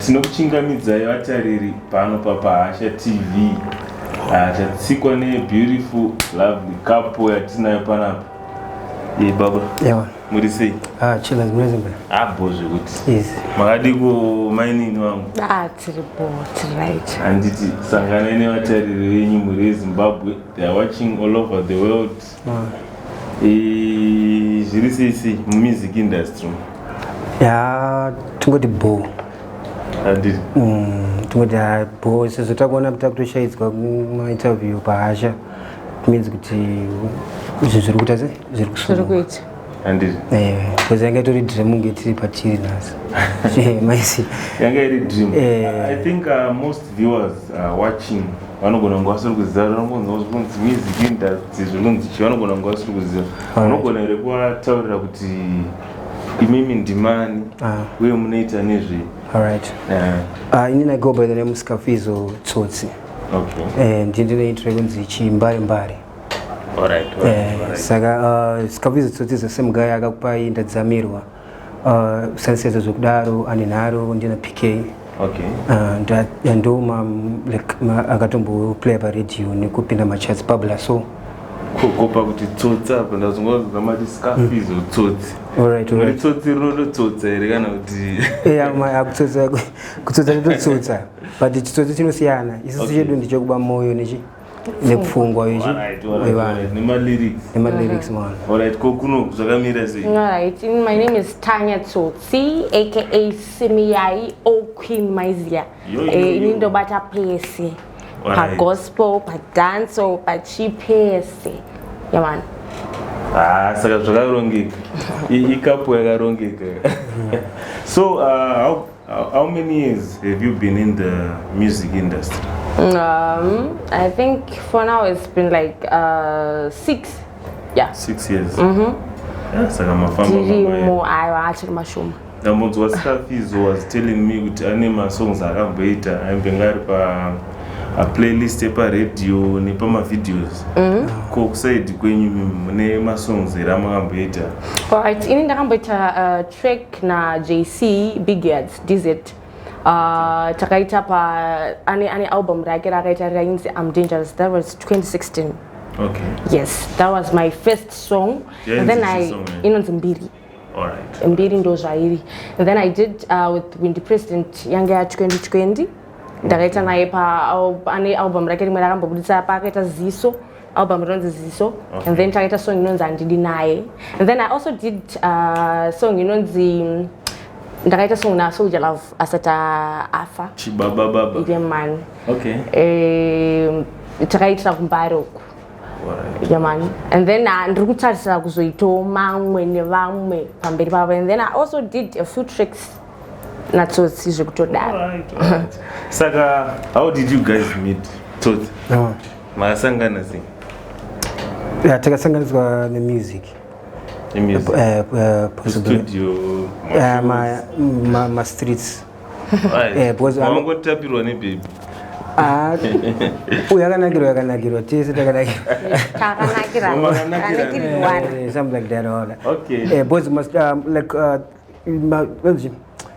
tinokuchingamidzai vatariri pano paPahasha TV chatsikwa nebeautiful lovely couple yatinayo panapa. Baba muri sei? Chila zimezimba. Abo zvekuti. Yes. Makadi kumainini wangu? Tiri right. Handiti sangana nevatariri venyu muri Zimbabwe. They are watching all over the world. Zviri sei music industry? Tungoti bo. Handiti? Tungoti bo. Sezvo takuona takutoshaidzwa mumainterview paHasha. Means kuti zviri kuita sei? Zviri kuita. Handiti? Because yanga itori dream unge tiri Vachiri Nanhasi. Maisi. Yanga iri dream. I think most viewers watching vanogona kunge vasiri kuziva zvinonzi music industry zvinonzi chi vanogona kunge vasiri kuziva. Unogona here kuvataurira kuti imimi ndimani uye munoita nezvei? Alright. Inini I go by the name Skafizo Tsotsi. Okay. Ndinoitwa kunzi Chimbare. Alright. Saka Skafizo Tsotsi is the same guy akakupa ndadzamirwa. Sensezo zvokudaro anenharo ndina PK. Okay. Ndo akatombo play radio nekupinda macharts pabla so kopa kuti tsotsa apa ndazongoza mati Skafizo Tsotsi. Alright. Tsotsi rinotsotsa here kana kuti kutsotsa ndinotsotsa but chitsotsi chinosiyana isusu chedu ndichokuba moyo nekufungwa nemalyrics man. Alright, kokuno zvakamira sei? Alright, my name is Tanya Tsotsi aka Simiyai O Queen Maizia. Ini ndobata pese pagospel, padance, pachipese. Yeah man. Saka zvakarongeka. Ikapu yakarongeka. So how many years have you been in the music industry? I think for now it's been like 6. Yeah. 6 years. Saka mafamba. Ndamonzwa Skafizo was telling me kuti ane masongs akamboita aimbenga a playlist eparedio nepamavideos. Kokusaidi kwenyu mune masongs here amakamboita? Alright, ini ndakamboita track na JC Big Yards DZ. Takaita pa ane album rake rakaita rainzi I'm Dangerous. That was 2016. Okay. Yes, that was my first song. And then inonzi Mbiri. Alright. Mbiri ndo zvairi. And then I did with Windy President yanga ya 2020. Ndakaita naye pa ane album rake rimwe rakambobudisa pa akaita Ziso. Album rinonzi Ziso. And then takaita song inonzi Handidi Naye. And then I also did song inonzi ndakaita song na Soldier Love asata afa. Chibaba baba. Yeah man. Okay. Takaita kumbaroku. Yeah man. And then ndiri kutarisira kuzoitawo mamwe nevamwe pamberi pavo. And then I also did a few tracks na Tsotsi zvekutodaro. Alright. Saka how did you guys meet? Tsotsi. Makasangana sei? Takasanganiswa nemusic. Studio. My streets. Wangotapirwa nebaby. Yakanakirwa tese takanakirwa. Something like that all. Okay. Boys must like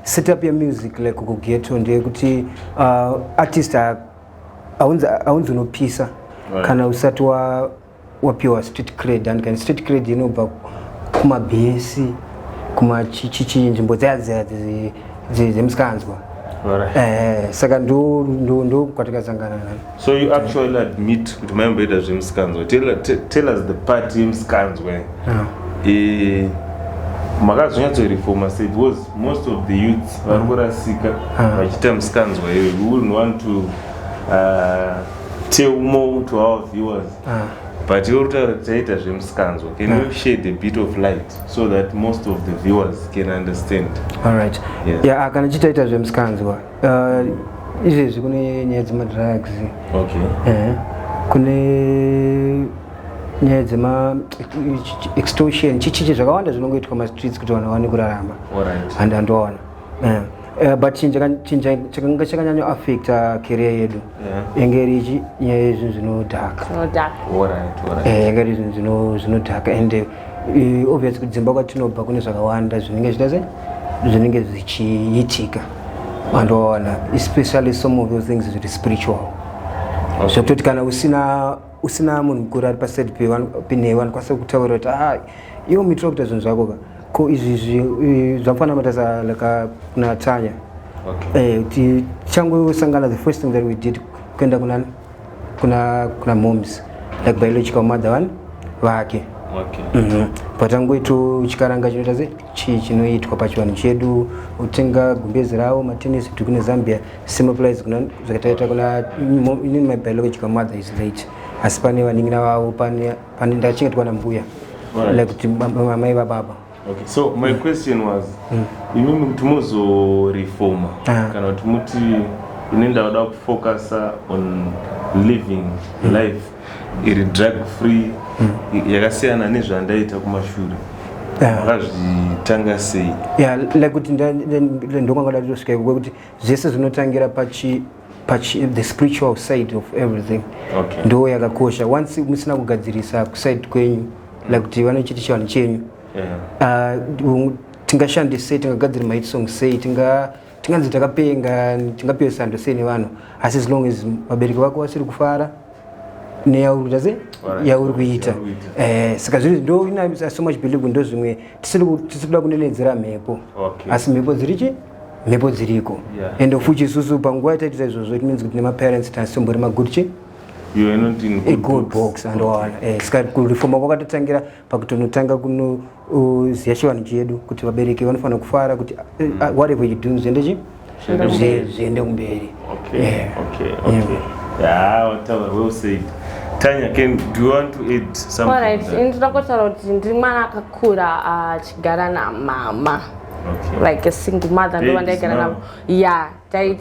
set up your music like kughetto ndekuti artist aunzonopisa kana usati wapiwa street cred and can street cred inobva kumabhesi kumachichi nzvimbo dzemuskanzwa. Saka ndo kwatakasangana. So you actually admit kuti maimboita zvemuskanzwa. Tell us the part yemuskanzwa. Makazonyatsorifoma said was most of the youths vari kurasika vachiita muskanzwa. We wouldn't want to tell more to our viewers. But you taita zvemuskanzwa. Can you shed a bit of light so that most of the viewers can understand? Alright. Yes. Yeah, kana chitaita zvemuskanzwa. Izvezvi kune nyaya dzemadrugs. Okay. Kune nyaya dzema extortion chichichi zvakawanda zvinongoitwa mastreets kuti vanhu vaone kurarama. Alright. And andoona. But chakanga chakanyanya affecta career yedu. Engeri ichi nyaya yezvinhu zvinodhaka. Alright. Engeri zvinhu zvinodhaka and obviously kudzimba kwatinobva kune zvakawanda zvinenge zvichiitika. and especially some of those things that is spiritual. So kuti kana usina munhu mukuru ari paside pine vanokwanisa kutaura kuti iwo mitira kuita zvinhu zvako ko izvi zvafana matasa laka kuna Tanya kuti changosangana the first thing that we did kuenda kuna moms like biological mother vake patangoito chikaranga chinoita chinoitwa pachivanhu chedu utenga gumbezi ravo matenesi kuti kune Zambia simiplies zvakataita kuna my biological mother is late asi pane vaningina vavo pane ndachingatwa nambuya like kuti mamai vababa. Okay, so my question was imimi kuti muzoreforma kana kuti muti inenda wada kufocus on living life iri drug free yakasiyana nezvandaita kumashure vakazvitanga sei? Like kuti ndokwanga datosvika kwekuti zvese zvinotangira the spiritual side of everything ndo yakakosha. Once musina kugadzirisa kuside kwenyu like kuti vanochiti chivanhu chenyu tingashandisa sei, tingagadzira mahit song sei, tinganzi takapenga, tingapiwe sando sei nevanhu, asi as long as vabereki vako vasiri kufara neyauri kuita. Saka zviri ndo ina so much believe ndo zvimwe tisiri kuda kunenedzera mhepo asi mhepo dziriko and fuchi isusu panguva taita izvozvo it means kuti nemaparents tasimbori magood you're not in good books and all. Saka kureforma kwakatotangira pakutonotanga kunoziya chivanhu chedu kuti vabereki vanofanira kufara kuti whatever you do zviende kumberi. Well said. Tanya, do you want to add something? Alright, ndinokotaura kuti ndiri mwana akakura achigara namama. Like a single mother ndo vandaigara navo.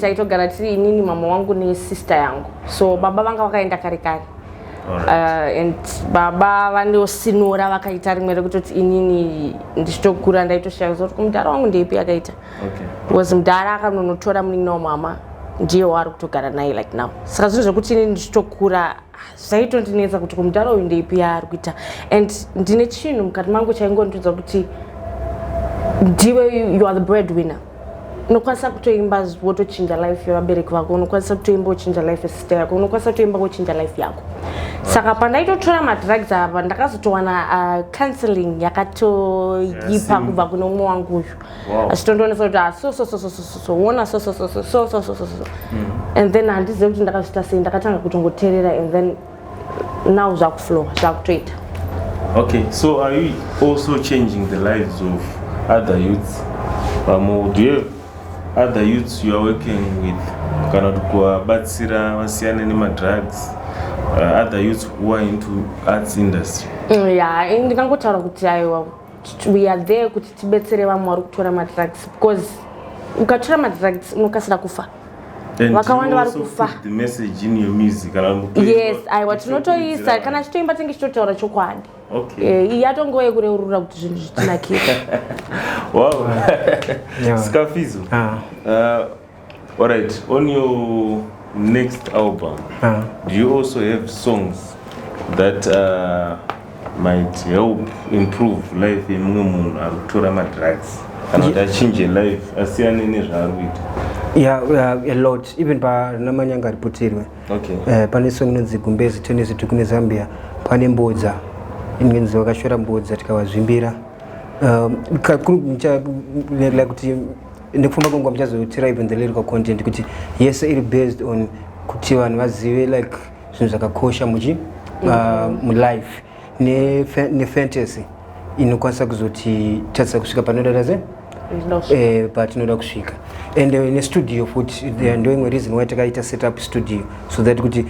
Taitogara tiri inini mama wangu nesister yangu. So baba vanga vakaenda kare kare. And baba vandosinura vakaita rimwe rekutoti inini ndichitokura ndaitoshaya kuti kumudhara wangu ndeipi akaita. Because mudhara akanonotora munin'ina wamama ndiye waari kutogara naye like now. Saka zvinhu zvekuti inini ndichitokura zvaitondinetsa kuti kumudhara uyu ndeipi yaari kuita. And ndine chinhu mukati mangu chaingondiudza kuti ndiwe you are the breadwinner. Unokwanisa kutoimba wotochinja life yavabereki vako, unokwanisa kutoimba wochinja life yesister yako, unokwanisa kutoimba wochinja life yako. Saka pandaitotora madrugs apa ndakazotowana counseling yakatoipa kubva kuno mumwe wangu uyu. Achitondionesa kuti wona so. And then handizive kuti ndakazviita sei, ndakatanga kutongoteerera and then now zvakuflow zvakutoita. Okay, so are you also changing the lives of other youths? Do you have other youths you are working with? Kana kuvabatsira vasiyane nemadrugs? Other youths who are into arts industry? Ndingangotaura kuti aiwa we are there kuti tibetsere vamwe vari kutora madrugs because ukatora madrugs unokasira kufa. Vakawanda vari kufa. The message in your music. Yes, aiwa tinotoisa kana chitoimba tinge chitotaura chokwadi. Yatongoye kureurura kuti zvinhu zvitinakira. Wow. Skafizo. Alright, on your next album, do you also have songs that might help improve life yemumwe munhu ari kutora madrugs kana kuti achinje life asiyane nezvaari kuita? A lot, even panamanyanga aripotirwe. Pane song inonzi gumbezi tenesi tukune Zambia, pane mbodza inonzi vakashora mbodza tikavazvimbira kuti nekufamba kwangu muchazotira even the lyrical content kuti yese iri based on kuti vanhu vazive like zvinhu zvakakosha mulife nefantasy inokwanisa kuzoti tatisa kusvika panoda patinoda kusvika. And nestudio futi ndo imwe reason why takaita set up studio so that kuti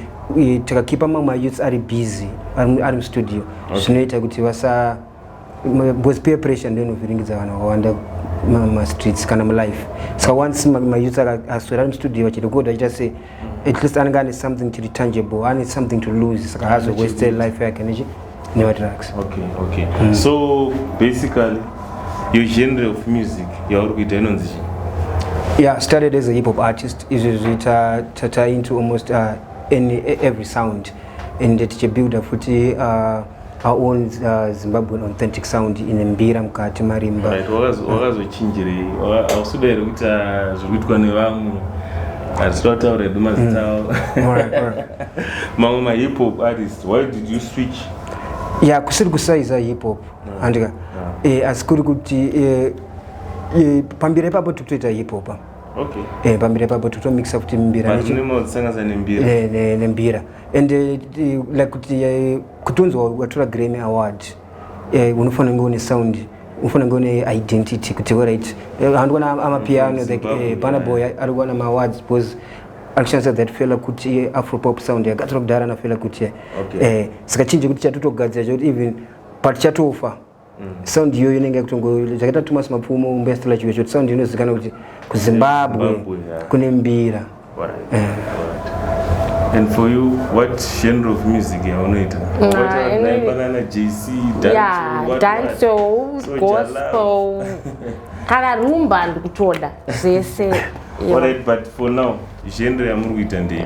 takakipa mamwe youths ari busy ari mustudio zvinoita kuti because peer pressure ndo inovhiringidza vanhu vakawanda mastreets kana mulife. So once mayouth aswera mustudio vachirekoda achita sei at least anenge ane something chiri tangible, ane something to lose, saka hazowaste life yake nemadrugs. Okay. So basically your genre of music yauri kuita inonzi chii? Started as a hip hop artist. Tata into almost every sound and tichibuilda futi our own Zimbabwean authentic sound in mbira mukati marimba. Right, wakazochinjirei ausudere kuita zvirikuitwa nevamwe hatitotaura hedu mazita avo. Mamwe mahip hop artist, why did you switch? Yeah, kusiri kusaiza hip hop andika asi kuri kuti pambira ipapo tikutoita hip hop. Okay. Pambira ipapo tikutomixa kuti mbira nembira and like kuti unzi watora Grammy award unofanira kunge une sound, unofanira kunge une identity kuti alright handikuona amapiano like Burna Boy ari kuwana ma-awards because akushandisa that fela kuti afropop sound yakatora kudhara nafela kuti saka chinje kuti chatotogadzira chakuti even part chatofa sound iyoyo inenge kutongo zvakaita Thomas Mapfumo mbestela chiwe choti sound inozikanwa kuti kuZimbabwe kune mbira. And for you, what genre of music yaunoita? Banana JC, dancehall, gospel, kana rumba ndikutoda vese. Alright, but for now, genre yamuri kuita ndei?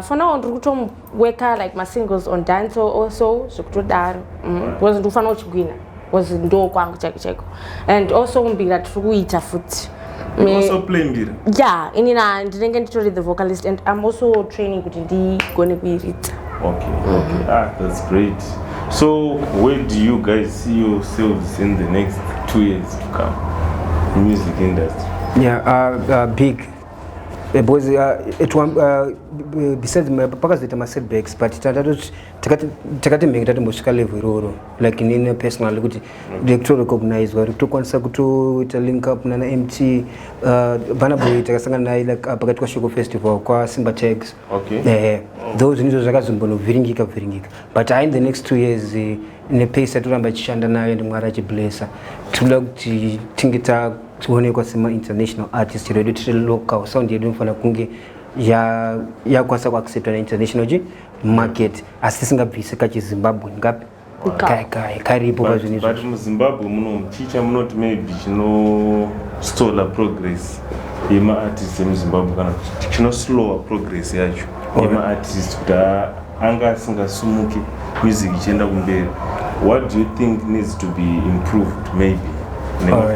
For now ndikutomweka like my singles on dancehall also zvekutodaro because ndofana uchigwina because ndo kwangu cheko and also mbira tiri kuita futi. You also play mbira? Yeah, inina ndinenge nditori the vocalist and I'm also training kuti ndigone kuirita. Okay. That's great. So where do you guys see yourselves in the next 2 years to come in music industry? Yeah, big. Because besides pakazoita ma-setbacks but takati mbenge tatimbosvika level iroro like inini personally kuti ndikutorecognizwa tokwanisa kutoita link up nana MT Burna Boy takasangana naye like pakati kwaShoko Festival kwaSimba Tags. Those ndizvo zvakazombonovhiringika but in the next 2 years nepace atoramba ichishanda nayo and Mwari achiblessa tinoda kuti tinge tuonekwa sema international artist ready to local sound yedu inofanira kunge yakwanisa kuacceptwa nainternational market asi tisingabvise kachiZimbabwe ngapi karipo pazvinhu izvo. But muZimbabwe muno chicha munoti maybe chinostola progress yema-artist emuZimbabwe kana chinoslowa progress yacho yema-artist kuti anga asingasumuki music ichienda kumberi. What do you think needs to be improved maybe?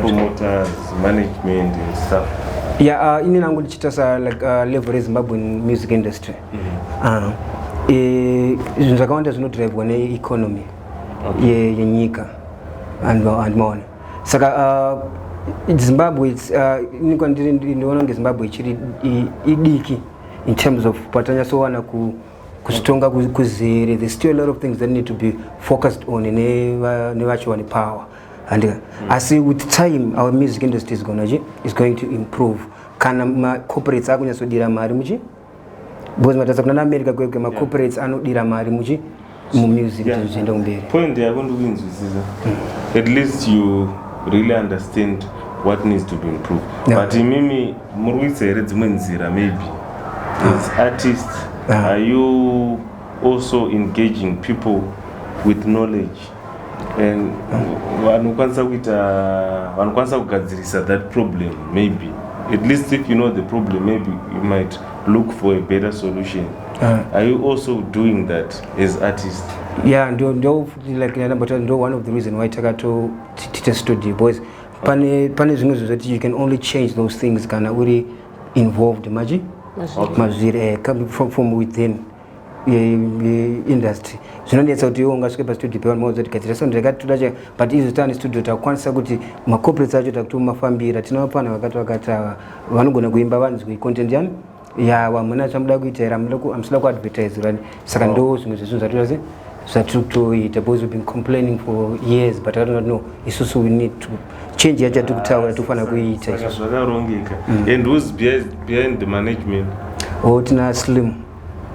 Promoters, management and stuff. Yeah, ini nangu ndichita like level reZimbabwean music industry. Zvinhu zvakawanda zvinodrivewa neeconomy yenyika and maona. Saka Zimbabwe ndinoona kunge Zimbabwe ichiri idiki in terms of patanyasowana kuzitonga kuzere. There's still a lot of things that need to be focused on nevachiwane power. And I see with time our music industry is going to improve. Kana ma corporates akunyasodira mari muchi because matasa kuna America kwekwe ma corporates anodira mari muchi mu music zvienda kumberi. Point yako ndokunzwisisa. At least you really understand what needs to be improved. But mimi muri kuisa here dzimwe nzira maybe as artists are you also engaging people with knowledge and vanokwanisa kugadzirisa that problem maybe at least if you know the problem maybe you might look for a better solution. Are you also doing that as artists? Yeah, like one of the reasons why takato teacher study boys pane zvimwe zvoti you can only change those things kana uri involved mazviri coming from within industry. Zvinonetsa kuti iwe ungasvike pastudio pevanhu mauzoti gadzira sound yakatoda but izvo tane studio takwanisa kuti macorporates acho takutomafambira tinovapana vakati vanogona kuimba vanzwi content yani vamuna zvamuda kuita here amusida kuadvertise saka ndo zvimwe zvezvinhu zvatiri kutoita because we've been complaining for years but I don't know isusu we need to change yacho tikutaura tofanira kuita zvakarongeka. And who's behind the management? Tina Slim.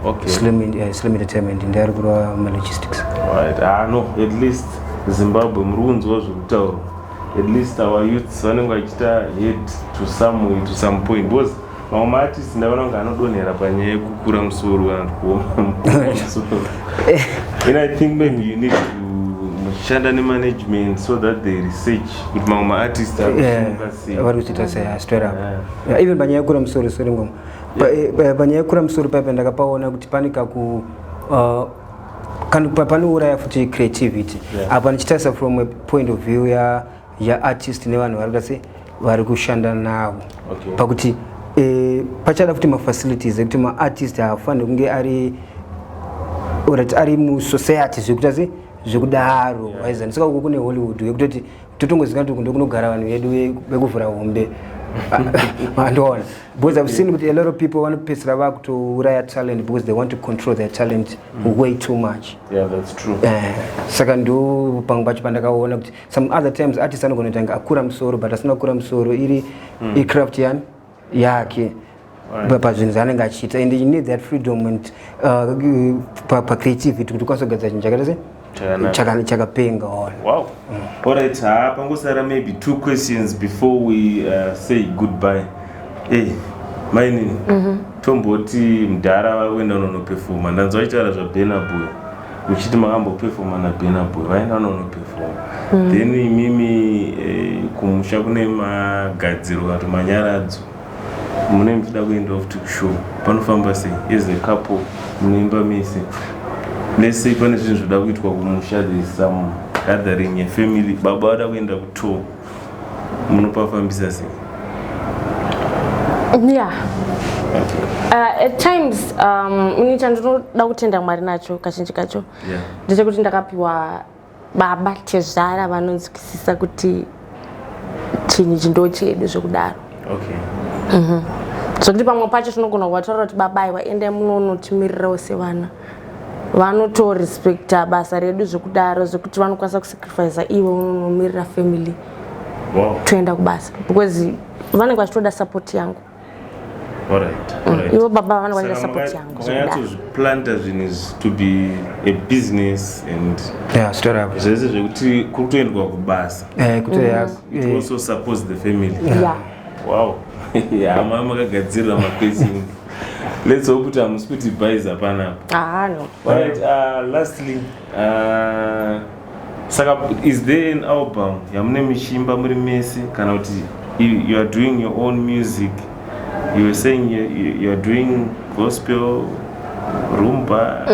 Okay. Slim Entertainment and they are logistics. Right. No, at least Zimbabwe murunzi wazvokutaura. At least our youths vanenge vachita head to some point because mamwe artists ndavana kunge anodonhera panyaya yekukura musoro kana kuoma musoro. And I think maybe you need to shanda nemanagement so that they research kuti mamwe artists vari kuchita sei straight up. Even panyaya yekukura musoro sori panyaya yekukura musoro paipa ndakapaona kuti pane panouraya futi creativity apa nichitarisa from a point of view ya artist nevanhu vari kushanda navo pakuti pachada futi mafacilities ekuti maartist haafaniri kunge ari musociety zvekudaro waizani saka uko kune Hollywood yekutoti totongozikana kuti kunogara vanhu vedu vekuvhura hombe andoona because I've seen with a lot of people vanopedzisira vakutouraya talent because they want to control their talent way too much. Yeah, that's true. Saka ndo pamwe pacho pandakaona kuti some other times artist anogona kutanga akura musoro but asina kukura musoro iri craft yake pazvinhu zvaanenge achiita and you need that freedom and pa-creativity kuti ukwanisa kugadzira chinhu chakapenga. Wow. Alright, pangosara maybe 2 questions before we say goodbye. Hey, maini tomboti mudhara waenda unoperforma ndanzwa uchitaura zvaBurna Boy uchiti makamboperforma naBurna Boy vaenda unoperforma then imimi kumusha kune magadziro kana manyaradzo mune muchida kuenda off to show panofamba sei as a couple munoimba mese let's say pane zvinhu zvoda kuitwa kumusha there is some gathering yefamily baba vada kuenda kutour munopafambisa sei? Yeah. At times unita ndinoda kutenda Mwari nacho kazhinji kacho ndechekuti ndakapiwa baba tezvara vanonzwisisa kuti chinhu ichi ndo chedu zvekudaro. Zvokuti pamwe pacho tinogona kuvataura kuti baba aiwa endai munonotimirirawo sevana vanotorespecta basa redu zvekudaro zvekuti vanokwanisa kusacrifice iwe unonomirira family toenda kubasa because vanenge vachitoda support yangu. Alright. Iwo baba vanenge vachida support yangu. Planta zvinhu to be a business and zvese zvekuti kutoendwa kubasa it also supports the family. Wow. Makagadzirira maquestion. Let's hope that I'm supposed to buy Zapana. No. Alright, lastly, Saka, is there an album? Yamune Mishimba Murimesi, Kanoti, you are doing your own music. You were saying you are doing gospel, rumba,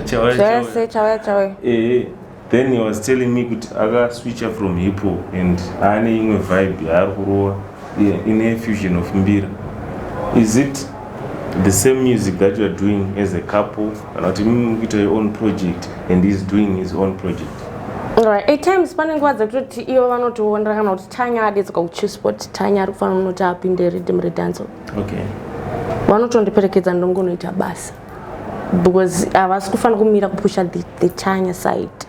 chawe. Then he was telling me that I got switch up from hip hop and I need a vibe, in a fusion of Mbira. Is it the same music that you are doing as a couple, and your own project, and he's doing his own project? Alright, at times panengwadza kuti ivo vanotoona kana kuti Tanya adetsoka kuchisport Tanya ari kufanira unoti apinde rhythm redance. Vanotondiperekedza ndongonoita basa because havasi kufanira kumira kupusha the Tanya side.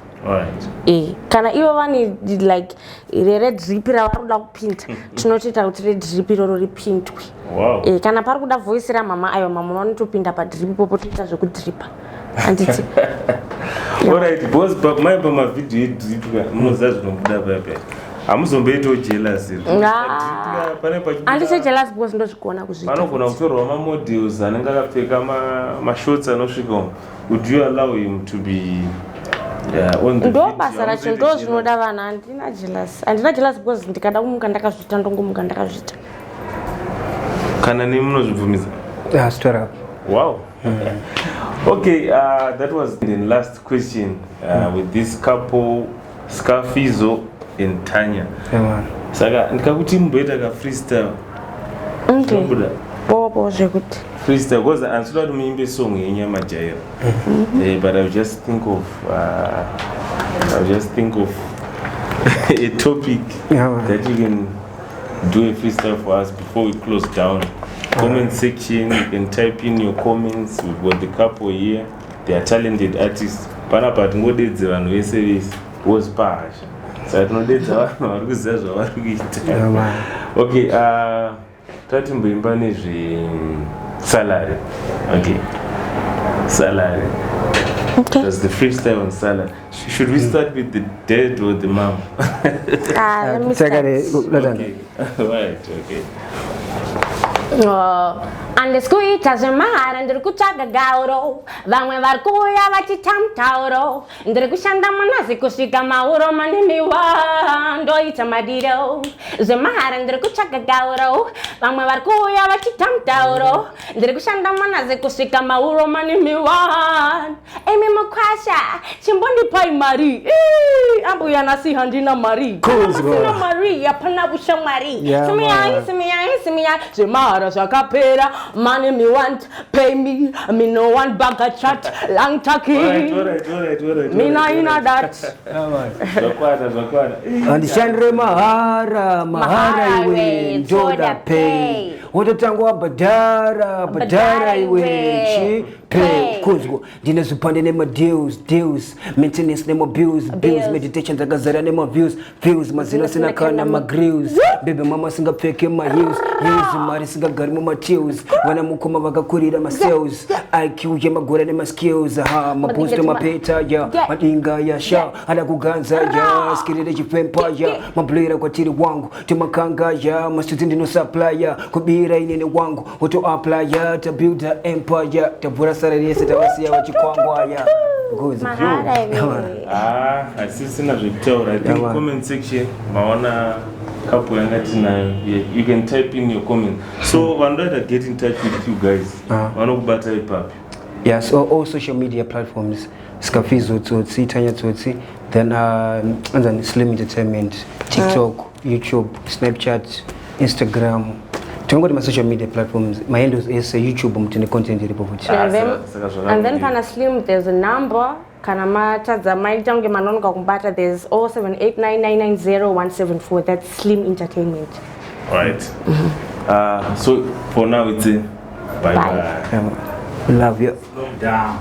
Kana ivo vane like rere drip ravari kuda kupinda tinotoita kuti redrip iroro ripindwe. Kana pari kuda voice ramama aiwa mama vanotopinda padrip ipopo toita zvekudripa handiti. Alright, because my video drip munoziva zvinobuda papa hamuzomboitawo jealous. Handisi jealous because ndozvigona kuzviita. Panogona kutorwa mamodels anenge akapfeka mashots anosvika umu. Would you allow him to be on the video? Ndo basa racho ndo zvinoda vanhu. Handina jealous because ndikada kumuka ndakazviita ndongomuka ndakazviita. Kana nemi munozvibvumidza? Straight up. Wow. Okay, that was the last question with this couple, Scarfizo and Tanya. Saka ndikakuti mumboita ka freestyle. Bobo zvekuti. Freestyle because I'm still to muimbe song yenyama jaira. But I just think of a topic that you can do a freestyle for us before we close down. Comment section, you can type in your comments. We've got the couple here. They are talented artists. Panapati ngodedze vanhu vese was pash. So I don't know vari kuziva zvavari kuita. Okay, tati mboimba nezve salary. Okay. Salary. That's the freestyle on salary. Should we start with the dad or the mom? Let me start. Okay. Right, okay. andiskuita zvemahara ndiri kutsvaga gauro vamwe vari kuuya vachitamtauro ndiri kushanda munazi kusvika mauro manemiwa ndoita madiro zvemahara ndiri kutsvaga gauro vamwe vari kuuya vachitamtauro ndiri kushanda munazi kusvika mauro manemiwa imi mukwasha chimbondipai mari ambuya nasi handina mari sina mari hapana ushamwari simiyai zvemahara zvakapera money me want, pay me no want bag a chat, long talking. Alright. Me na ina that. Zakwada. And Shandre Mahara iwe Joda pay. Watotangwa badara iwe pay. Kuzgo, Dina Supande name deals, maintenance name bills, meditation Zagazara name views, Mazina Sinakana Magrills, baby mama singa fake my heels, Mari singa garima chills, when I'm Mukuma Vakakurida my sales, IQ Yamagura my skills, my boost to my peta, Madinga Yasha, Adaguganza, Skiri Empire, my blade of Vachiri Wangu, to Makanga, my student no supplier, could be rain in the Wangu, or to apply to build the empire, the Burasa. I see sina retail. I think comment section maona couple you can type in your comment. So one day to get in touch with you guys. Yes, all social media platforms. Skafizo Tsotsi, Tanya Tsotsi, then and then Slim Entertainment, TikTok, YouTube, Snapchat, Instagram. Tungo my social media platforms. My handle is YouTube. I'm content and then pana Slim, there's a number. Kanamata za maijange manonga kumbata. There's 0789990174. That's Slim Entertainment. Alright. So for now it's bye. We love you. Slow down.